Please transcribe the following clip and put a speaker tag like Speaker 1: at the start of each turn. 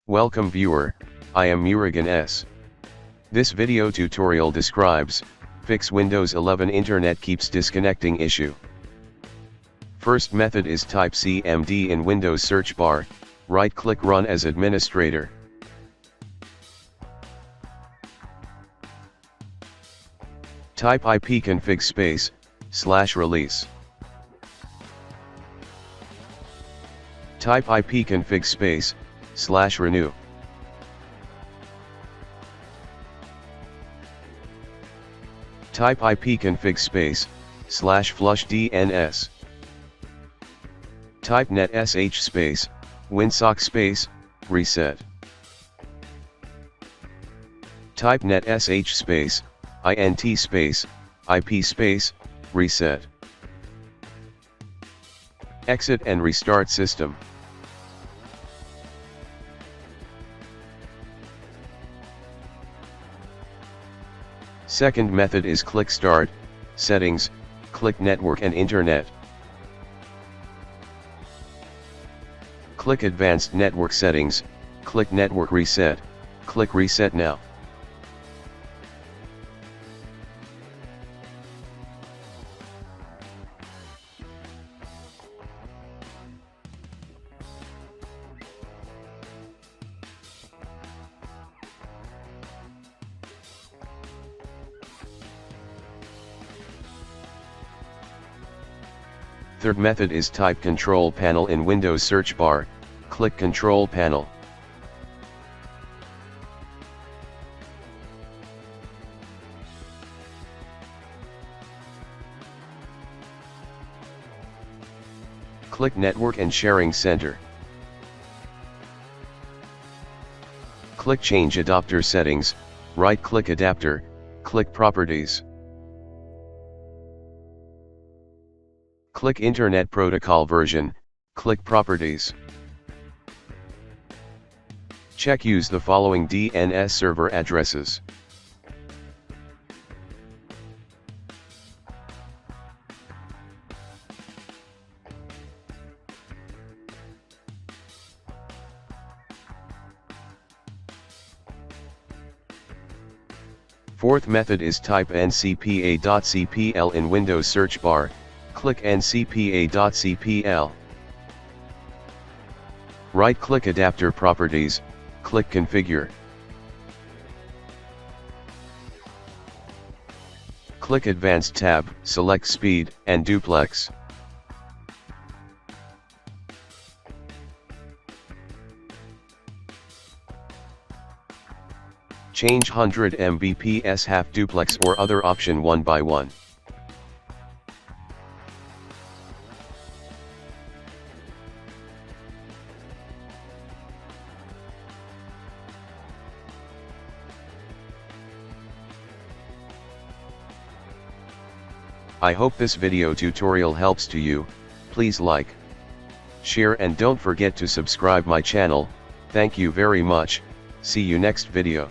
Speaker 1: Welcome viewer, I am Murugan S. This video tutorial describes, fix Windows 11 Internet keeps disconnecting issue. First method is type CMD in Windows search bar, right-click Run as administrator. Type ipconfig /release. Type ipconfig /renew. Type ipconfig /flush DNS. Type netsh winsock reset. Type netsh int ip reset. Exit and restart system. Second method is click Start, Settings, click Network and Internet. Click Advanced Network Settings, click Network Reset, click Reset Now. Third method is type Control Panel in Windows search bar, click Control Panel. Click Network and Sharing Center. Click Change Adapter Settings, right-click Adapter, click Properties. Click Internet Protocol version, click Properties. Check use the following DNS server addresses. Fourth method is type ncpa.cpl in Windows search bar, click ncpa.cpl. Right-click Adapter Properties, click Configure. Click Advanced tab, select Speed and Duplex. Change 100 Mbps half duplex or other option one by one. I hope this video tutorial helps to you. Please like, share and don't forget to subscribe my channel. Thank you very much. See you next video.